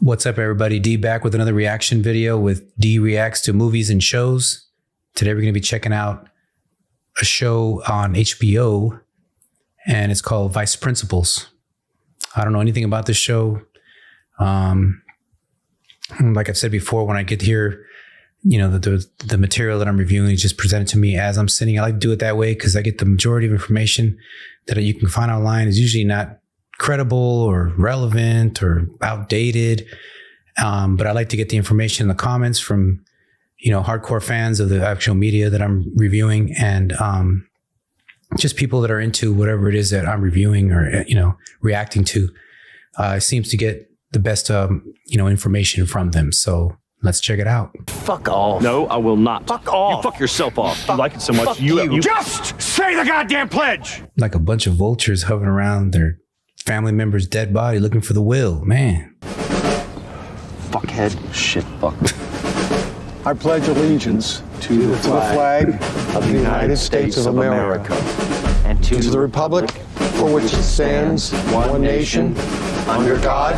What's up, everybody? D back with another reaction video with D reacts to movies and shows. Today we're going to be checking out a show on HBO, and it's called Vice Principals. I don't know anything about this show. Like I've said before, when I get here, you know, the material that I'm reviewing is just presented to me as I'm sitting. I like to do it that way because I get the majority of information that you can find online is usually not credible or relevant or outdated. But I like to get the information in the comments from, you know, hardcore fans of the actual media that I'm reviewing, and just people that are into whatever it is that I'm reviewing or, you know, reacting to. Seems to get the best, you know, information from them. So let's check it out. Fuck off. No, I will not. Fuck off. You fuck yourself off. You like it so much. Fuck you. Just say the goddamn pledge. Like a bunch of vultures hovering around their family member's dead body looking for the will. Man. Fuckhead. Shit, fuck. I pledge allegiance to the flag of the United States of America and to the republic for which it stands, one nation, under God,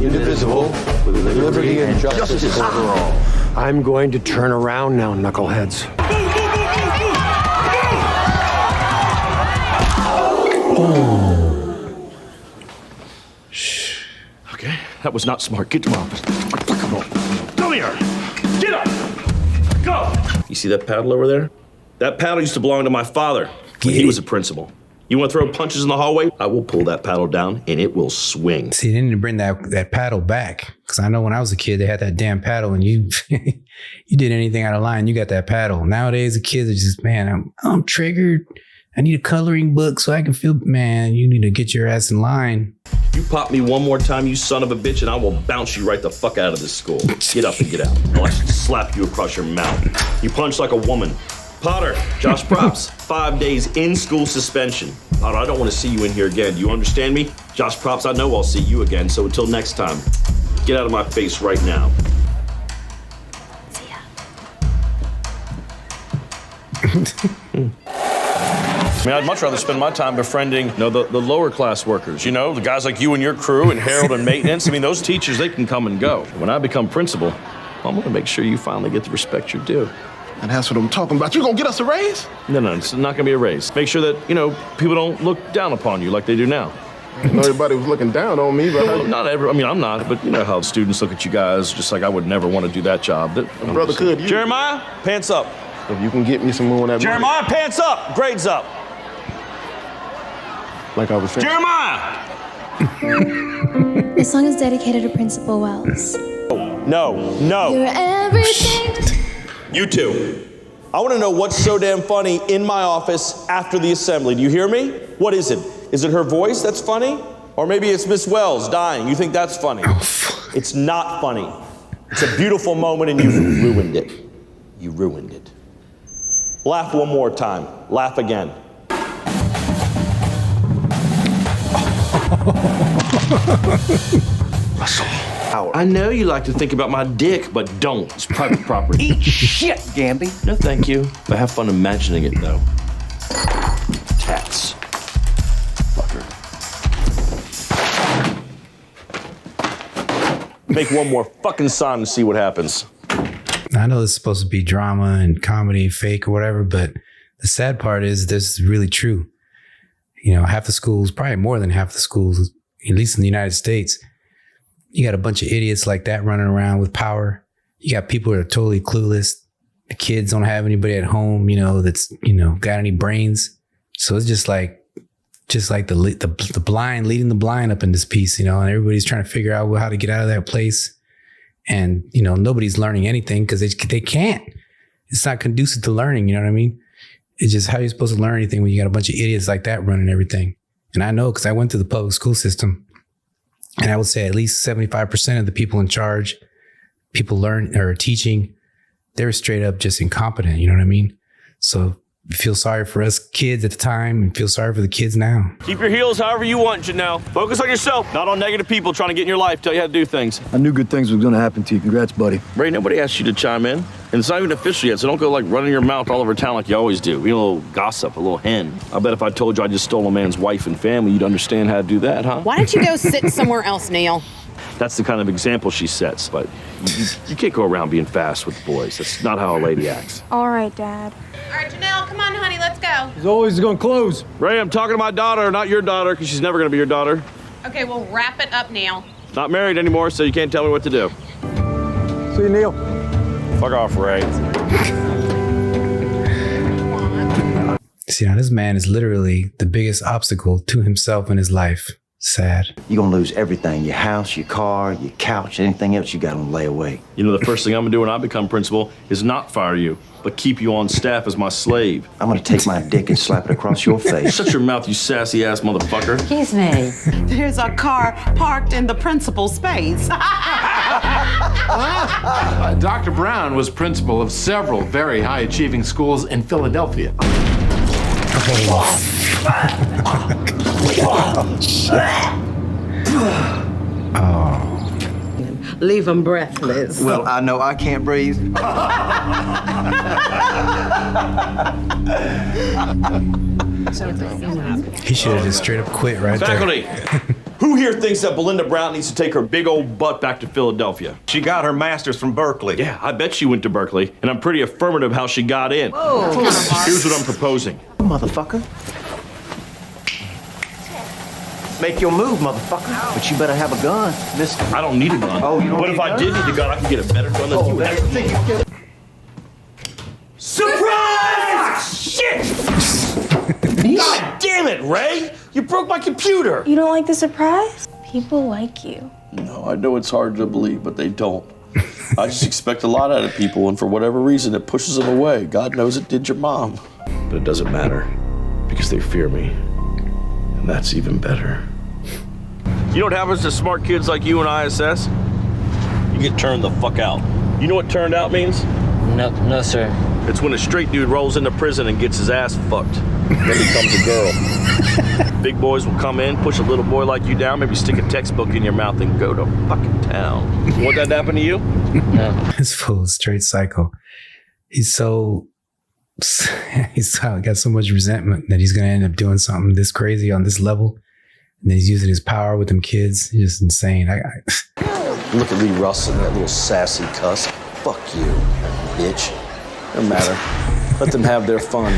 indivisible, with liberty and justice for all. I'm going to turn around now, knuckleheads. Okay, that was not smart. Get to my office. Come here. Get up. Go. You see that paddle over there? That paddle used to belong to my father when he was a principal. You want to throw punches in the hallway? I will pull that paddle down and it will swing. See, they need to bring that paddle back. Because I know when I was a kid, they had that damn paddle, and you you did anything out of line, you got that paddle. Nowadays, the kids are just, man, I'm triggered. I need a coloring book so I can feel, man, you need to get your ass in line. You pop me one more time, you son of a bitch, and I will bounce you right the fuck out of this school. Get up and get out. I'll actually slap you across your mouth. You punch like a woman. Potter, Josh Props, 5 days in school suspension. Potter, I don't want to see you in here again. Do you understand me? Josh Props, I know I'll see you again, so until next time, get out of my face right now. See ya. I mean, I'd much rather spend my time befriending, you know, the lower class workers, you know, the guys like you and your crew and Harold and maintenance. I mean, those teachers, they can come and go. When I become principal, I'm gonna make sure you finally get the respect you're due. And that's what I'm talking about. You gonna get us a raise? No, it's not gonna be a raise. Make sure that, you know, people don't look down upon you like they do now. I know everybody was looking down on me, but Well, not every, I mean, I'm not, but you know how students look at you guys just like I would never want to do that job. brother, could you? Jeremiah, pants up. If you can get me some more on that Jeremiah, pants up. Grades up. money, like I was saying. Jeremiah! This song is dedicated to Principal Wells. No. You're everything. You two. I want to know what's so damn funny in my office after the assembly. Do you hear me? What is it? Is it her voice that's funny? Or maybe it's Miss Wells dying. You think that's funny? It's not funny. It's a beautiful moment and you've ruined it. You ruined it. Laugh one more time. Laugh again. Russell. I know you like to think about my dick, but don't. It's private property. Eat shit, Gamby. No, thank you. But have fun imagining it, though. Tats. Fucker. Make one more fucking sign and see what happens. I know this is supposed to be drama and comedy, fake or whatever, but the sad part is this is really true. You know, half the schools, probably more than half the schools, at least in the United States, you got a bunch of idiots like that running around with power. You got people that are totally clueless. The kids don't have anybody at home, you know, that's, you know, got any brains. So it's just like the blind leading the blind up in this piece, you know, and everybody's trying to figure out how to get out of that place. And, you know, nobody's learning anything because they can't. It's not conducive to learning, you know what I mean? It's just how you're supposed to learn anything when you got a bunch of idiots like that running everything. And I know because I went through the public school system. And I would say at least 75% of the people in charge, people learn or teaching, they're straight up just incompetent. You know what I mean? So feel sorry for us kids at the time and feel sorry for the kids now. Keep your heels however you want, Janelle. Focus on yourself, not on negative people trying to get in your life, tell you how to do things. I knew good things was gonna happen to you. Congrats, buddy. Ray, nobody asked you to chime in. And it's not even official yet, so don't go like running your mouth all over town like you always do. Be a little gossip, a little hen. I bet if I told you I just stole a man's wife and family, you'd understand how to do that, huh? Why don't you go sit somewhere else, Neil? That's the kind of example she sets. But you can't go around being fast with the boys. That's not how a lady acts. All right, Dad. All right, Janelle, come on, honey, let's go. He's always gonna close. Ray, I'm talking to my daughter, not your daughter, because she's never going to be your daughter. Okay, well, wrap it up now. Not married anymore, so you can't tell me what to do. See you, Neil. Fuck off, Ray. See, now this man is literally the biggest obstacle to himself in his life. Sad. You're gonna lose everything, your house, your car, your couch, anything else you got on layaway. You know, the first thing I'm going to do when I become principal is not fire you, but keep you on staff as my slave. I'm gonna take my dick and slap it across your face. Shut your mouth, you sassy ass motherfucker. Excuse me. There's a car parked in the principal space. Dr. Brown was principal of several very high-achieving schools in Philadelphia. Leave him breathless. Well, I know I can't breathe. He should have just straight up quit right Faculty, who here thinks that Belinda Brown needs to take her big old butt back to Philadelphia? She got her master's from Berkeley. Yeah, I bet she went to Berkeley, and I'm pretty affirmative how she got in. Whoa. Here's what I'm proposing. Motherfucker. Make your move, motherfucker. But you better have a gun, mister. I don't need a gun. Oh, you don't But need if a I gun? did need a gun, I could get a better gun than you have. Surprise! Shit! God damn it, Ray! You broke my computer! You don't like the surprise? People like you. No, I know it's hard to believe, but they don't. I just expect a lot out of people, and for whatever reason, it pushes them away. God knows it did your mom. But it doesn't matter, because they fear me. And that's even better. You know what happens to smart kids like you in ISS? You get turned the fuck out. You know what turned out means? No, sir. It's when a straight dude rolls into prison and gets his ass fucked. Then becomes a girl. Big boys will come in, push a little boy like you down, maybe stick a textbook in your mouth and go to fucking town. You want that to happen to you? No. This fool is straight psycho. He's got so much resentment that he's going to end up doing something this crazy on this level. And then he's using his power with them kids. He's just insane. Look at Lee Russell, that little sassy cuss. Fuck you, bitch. No matter. Let them have their fun.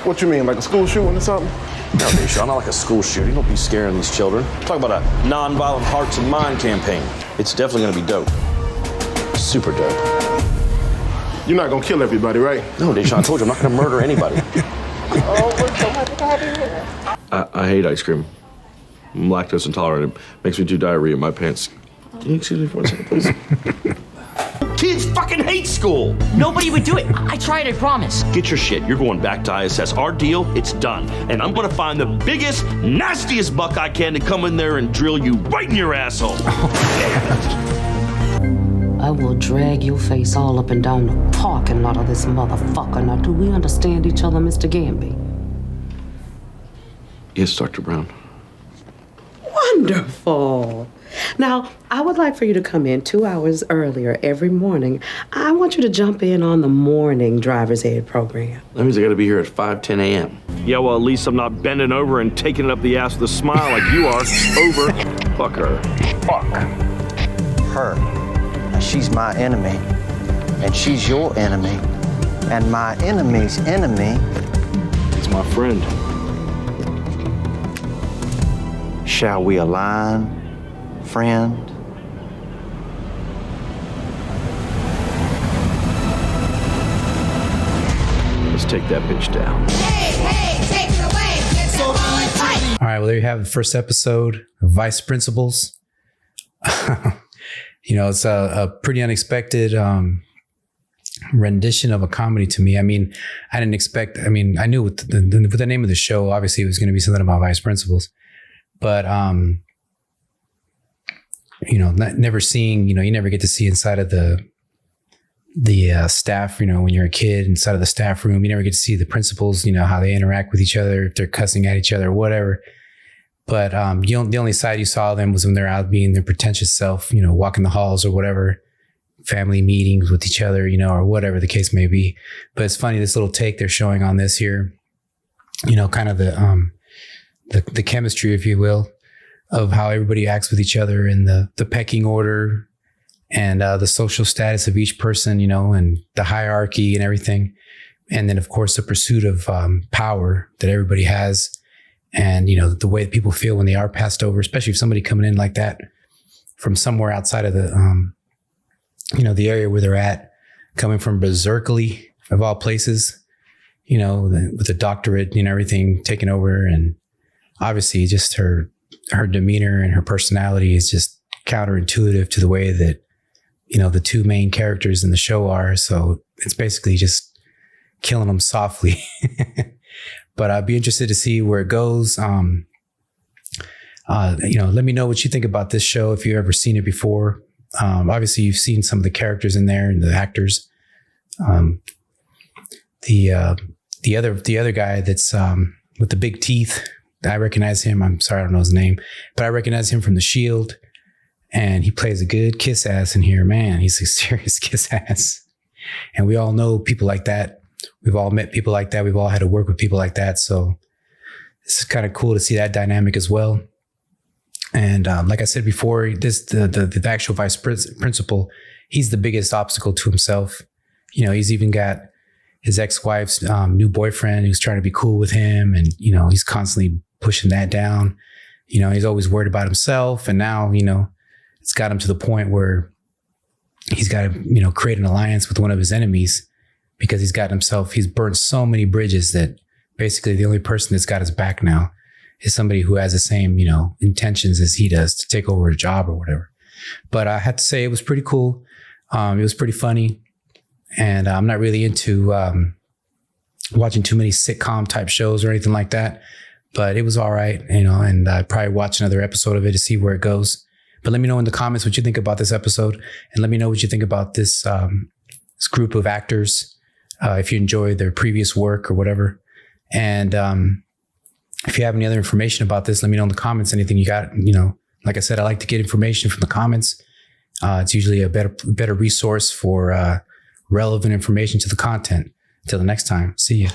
What you mean, like a school shooting or something? No, Deshaun, not like a school shooting. Don't be scaring these children. Talk about a nonviolent hearts and mind campaign. It's definitely gonna be dope. Super dope. You're not gonna kill everybody, right? No, Deshaun, I told you I'm not gonna murder anybody. I hate ice cream. I'm lactose intolerant. It makes me do diarrhea in my pants. Can you excuse me for a second, please? Kids fucking hate school. Nobody would do it. I tried, I promise. Get your shit. You're going back to ISS. Our deal, it's done. And I'm gonna find the biggest, nastiest buck I can to come in there and drill you right in your asshole. I will drag your face all up and down the parking lot of this motherfucker. Now, do we understand each other, Mr. Gamby? Yes, Dr. Brown. Wonderful. Now, I would like for you to come in 2 hours earlier every morning. I want you to jump in on the morning driver's ed program. That means I gotta be here at 5:10 a.m. Yeah, well, at least I'm not bending over and taking it up the ass with a smile like you are. Over. Fuck her. Fuck her. Now, she's my enemy, and she's your enemy, and my enemy's enemy It's my friend. Shall we align, friend? Let's take that bitch down. All right, well, there you have the first episode of Vice Principals. It's a pretty unexpected rendition of a comedy to me. I mean, I didn't expect, I knew with the name of the show, obviously it was going to be something about vice principals. But, never seeing, you never get to see inside of the staff, when you're a kid inside of the staff room, you never get to see the principals, how they interact with each other, if they're cussing at each other or whatever. But the only side you saw them was when they're out being their pretentious self, walking the halls or whatever, family meetings with each other, or whatever the case may be. But it's funny, this little take they're showing on this here, kind of the chemistry, if you will, of how everybody acts with each other and the pecking order and the social status of each person, you know, and the hierarchy and everything. And then, of course, the pursuit of power that everybody has, and, you know, the way that people feel when they are passed over, especially if somebody coming in like that from somewhere outside of the, you know, the area where they're at, coming from Berserkly, of all places, you know, with a doctorate and everything taken over. And obviously just her demeanor and her personality is just counterintuitive to the way that, you know, the two main characters in the show are. So it's basically just killing them softly. But I'd be interested to see where it goes. You know, let me know what you think about this show if you've ever seen it before. Obviously, you've seen some of the characters in there and the actors. The other guy that's with the big teeth, I recognize him. I'm sorry, I don't know his name, but I recognize him from The Shield, and he plays a good kiss ass in here. Man, he's a serious kiss ass, and we all know people like that. We've all met people like that. We've all had to work with people like that. So it's kind of cool to see that dynamic as well. And like I said before, the actual vice principal, he's the biggest obstacle to himself. You know, he's even got his ex-wife's new boyfriend who's trying to be cool with him. And, you know, he's constantly pushing that down. You know, he's always worried about himself. And now, you know, it's got him to the point where he's got to, you know, create an alliance with one of his enemies, because he's burned so many bridges that basically the only person that's got his back now is somebody who has the same, you know, intentions as he does to take over a job or whatever. But I have to say it was pretty cool. It was pretty funny. And I'm not really into watching too many sitcom type shows or anything like that, but it was all right, you know, and I'd probably watch another episode of it to see where it goes. But let me know in the comments what you think about this episode, and let me know what you think about this group of actors, if you enjoyed their previous work or whatever. And if you have any other information about this, let me know in the comments. Anything you got, you know, like I said, I like to get information from the comments. It's usually a better resource for relevant information to the content. Until the next time, see ya.